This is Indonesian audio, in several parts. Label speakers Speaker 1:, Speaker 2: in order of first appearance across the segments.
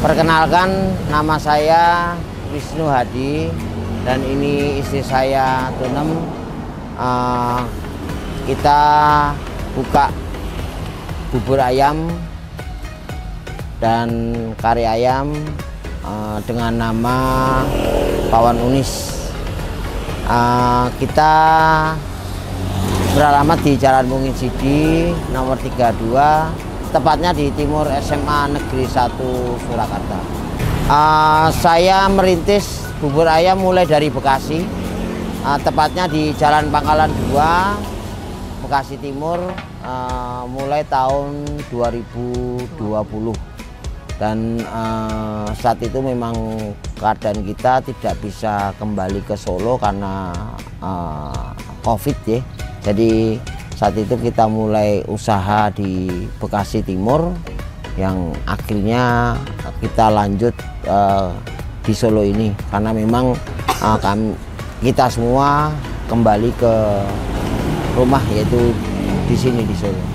Speaker 1: Perkenalkan, nama saya Wisnu Hadi dan ini istri saya Tunem. Kita buka bubur ayam dan kari ayam dengan nama Pawan Unis. Kita beralamat di Jalan Mungin Sidi nomor 32, tepatnya di timur SMA Negeri 1 Surakarta. Saya merintis bubur ayam mulai dari Bekasi, tepatnya di Jalan Pangkalan 2, Bekasi Timur, mulai tahun 2020. Dan saat itu memang keadaan kita tidak bisa kembali ke Solo karena COVID ya. Jadi saat itu kita mulai usaha di Bekasi Timur yang akhirnya kita lanjut di Solo ini karena memang kita semua kembali ke rumah, yaitu di sini di Solo.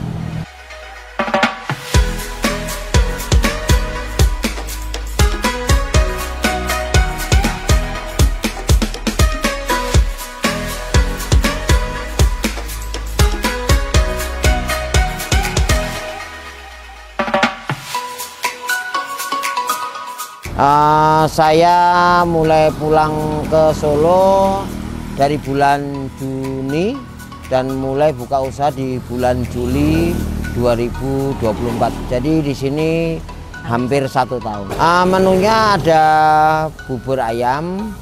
Speaker 1: Saya mulai pulang ke Solo dari bulan Juni dan mulai buka usaha di bulan Juli 2024. Jadi di sini hampir 1 tahun. Menunya ada bubur ayam,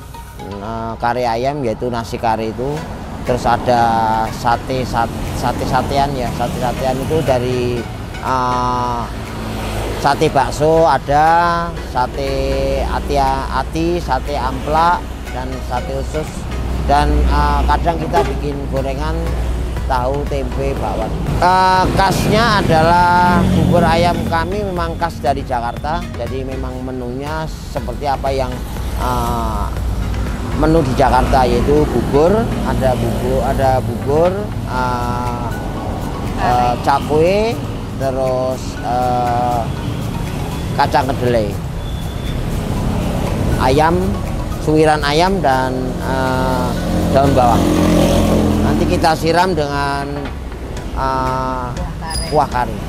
Speaker 1: kari ayam yaitu nasi kari itu, terus ada sate-satean ya. Sate-satean itu dari sate bakso, ada sate ati, sate amplak, dan sate usus. Dan kadang kita bikin gorengan tahu, tempe, bakwan. Khasnya adalah bubur ayam kami memang khas dari Jakarta. Jadi memang menunya seperti apa yang menu di Jakarta, yaitu bubur, ada bubur, cakwe, terus kacang kedelai, ayam, suwiran ayam, dan daun bawang. Nanti kita siram dengan kuah kari.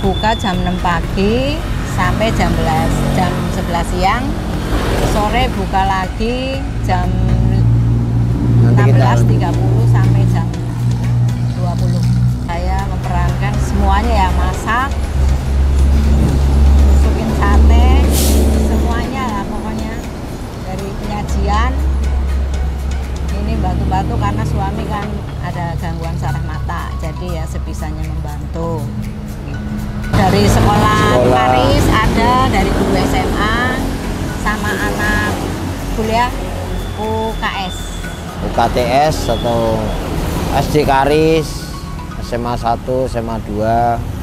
Speaker 2: Buka jam 6 pagi sampai jam 11 siang. Sore buka lagi jam 16.30 sampai jam 20. Saya memerankan semuanya ya, masak, masukin sate, semuanya lah pokoknya. Dari penyajian, ini bantu-bantu karena suami kan ada gangguan saraf mata, jadi ya sebisanya membantu. Dari sekolah Paris ada, dari guru SMA, sama anak kuliah UKTS atau SD Karis, SMA 1, SMA 2.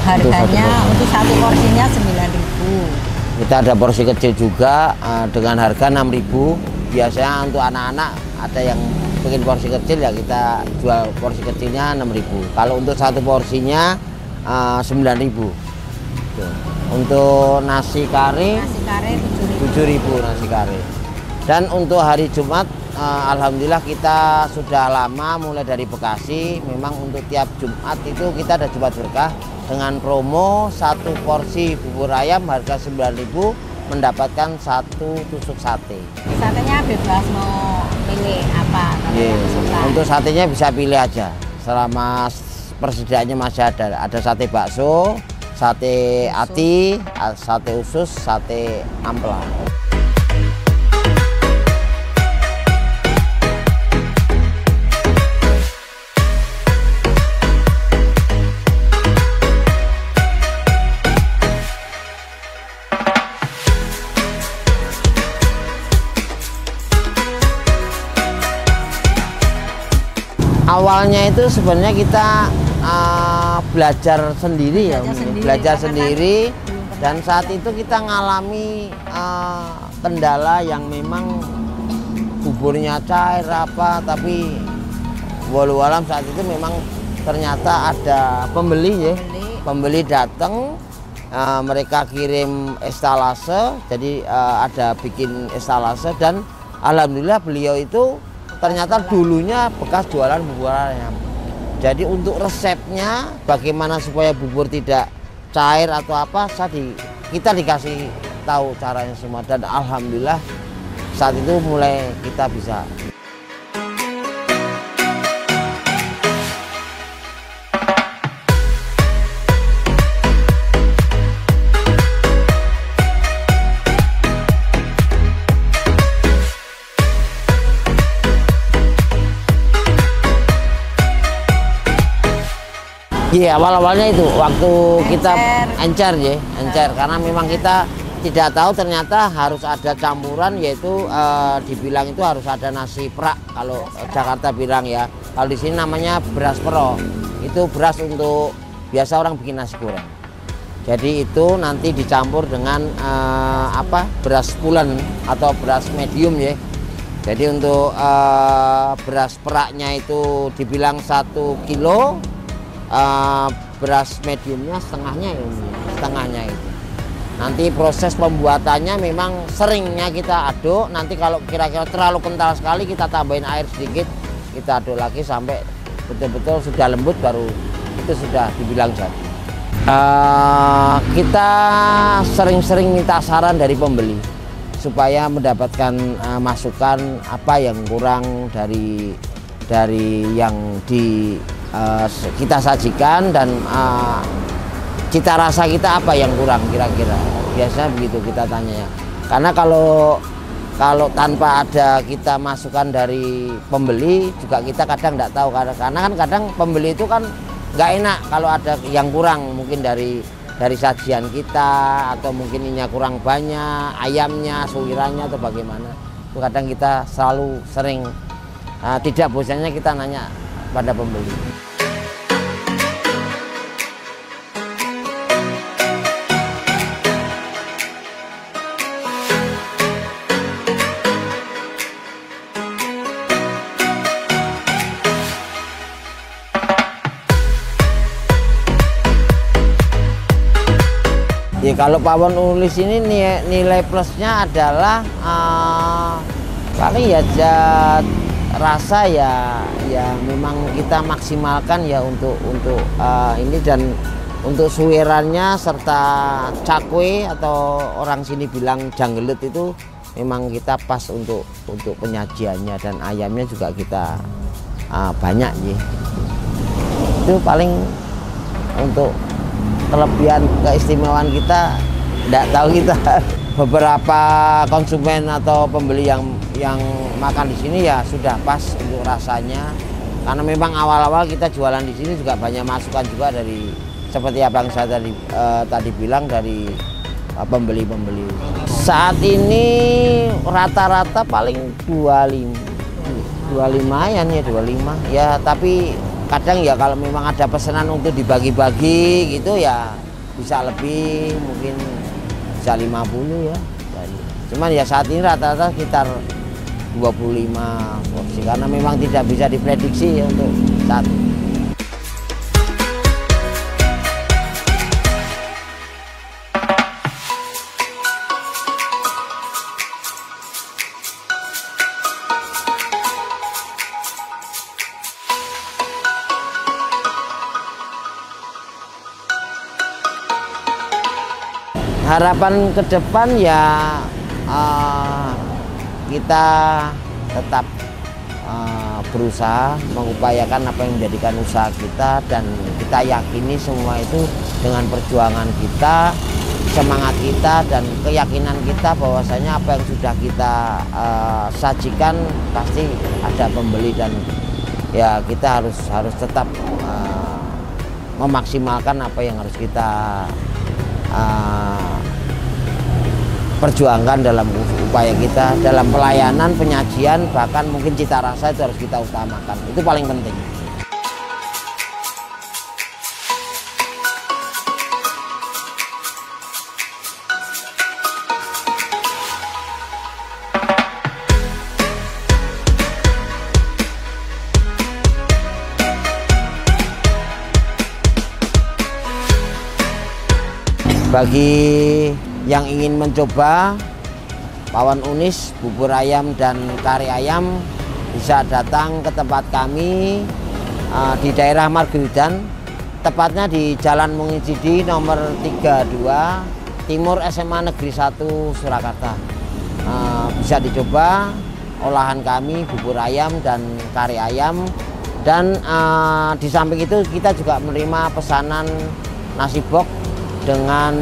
Speaker 2: Harganya untuk satu porsinya 9.000.
Speaker 1: Kita ada porsi kecil juga dengan harga 6.000. Biasanya untuk anak-anak ada yang bikin porsi kecil ya kita jual porsi kecilnya 6.000. Kalau untuk satu porsinya 9.000. Untuk nasi kari 7.000 nasi kari. Dan untuk hari Jumat alhamdulillah kita sudah lama mulai dari Bekasi. Memang untuk tiap Jumat itu kita ada Jumat Berkah dengan promo satu porsi bubur ayam harga 9.000 mendapatkan satu tusuk sate.
Speaker 2: Satenya bebas mau pilih apa?
Speaker 1: Untuk satenya bisa pilih aja. Selama persediaannya masih ada sate bakso, sate ati, sate usus, sate ampela. Awalnya itu sebenarnya kita belajar sendiri ya, belajar sendiri, dan saat itu kita ngalami kendala yang memang buburnya cair apa, tapi walau alam saat itu memang ternyata ada pembeli ya, pembeli datang, mereka kirim estalase, jadi ada bikin estalase, dan alhamdulillah beliau itu ternyata dulunya bekas jualan bubur ayam. Jadi untuk resepnya bagaimana supaya bubur tidak cair atau apa, kita dikasih tahu caranya semua, dan alhamdulillah saat itu mulai kita bisa. Iya, awal-awalnya itu waktu kita encer ya, encer, karena memang kita tidak tahu ternyata harus ada campuran, yaitu dibilang itu harus ada nasi perak kalau Jakarta bilang ya. Kalau di sini namanya beras pro, itu beras untuk biasa orang bikin nasi goreng. Jadi itu nanti dicampur dengan beras pulen atau beras medium ya. Jadi untuk beras peraknya itu dibilang 1 kilo. Beras mediumnya setengahnya ya, setengahnya itu. Nanti proses pembuatannya memang seringnya kita aduk. Nanti kalau kira-kira terlalu kental sekali kita tambahin air sedikit, kita aduk lagi sampai betul-betul sudah lembut, baru itu sudah dibilang jadi. Kita sering-sering minta saran dari pembeli supaya mendapatkan masukan apa yang kurang dari yang kita sajikan, dan cita rasa kita apa yang kurang kira-kira. Biasanya begitu kita tanya ya. Karena kalau tanpa ada kita masukan dari pembeli juga kita kadang nggak tahu, karena kan kadang pembeli itu kan nggak enak kalau ada yang kurang, mungkin dari sajian kita, atau mungkin ininya kurang banyak, ayamnya, suirannya, atau bagaimana. Itu kadang kita selalu sering tidak bosannya kita nanya pada pembeli. Ya, kalau pawon ulis ini nilai plusnya adalah paling ya rasa ya memang kita maksimalkan ya untuk ini, dan untuk suirannya serta cakwe atau orang sini bilang janggelut itu memang kita pas untuk penyajiannya, dan ayamnya juga kita banyak ya. Itu paling untuk kelebihan keistimewaan kita, tidak tahu kita. Beberapa konsumen atau pembeli yang makan di sini ya sudah pas untuk rasanya, karena memang awal-awal kita jualan di sini juga banyak masukan juga dari, seperti abang saya tadi bilang, dari pembeli-pembeli. Saat ini rata-rata paling 25 ya, 25 ya, tapi kadang ya kalau memang ada pesanan untuk dibagi-bagi gitu ya bisa lebih, mungkin bisa 50 ya. Cuman ya saat ini rata-rata sekitar 25 porsi, karena memang tidak bisa diprediksi ya untuk saat ini. Harapan ke depan ya kita tetap berusaha mengupayakan apa yang menjadikan usaha kita, dan kita yakini semua itu dengan perjuangan kita, semangat kita, dan keyakinan kita bahwasanya apa yang sudah kita sajikan pasti ada pembeli, dan ya kita harus tetap memaksimalkan apa yang harus kita perjuangkan dalam upaya kita, dalam pelayanan, penyajian, bahkan mungkin cita rasa itu harus kita utamakan. Itu paling penting. Bagi yang ingin mencoba pawon unis, bubur ayam dan kari ayam, bisa datang ke tempat kami di daerah Marguridan, tepatnya di Jalan Mungicidi nomor 32 Timur SMA Negeri 1 Surakarta. Bisa dicoba olahan kami, bubur ayam dan kari ayam. Dan di samping itu kita juga menerima pesanan nasi box dengan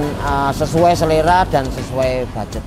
Speaker 1: sesuai selera dan sesuai budget.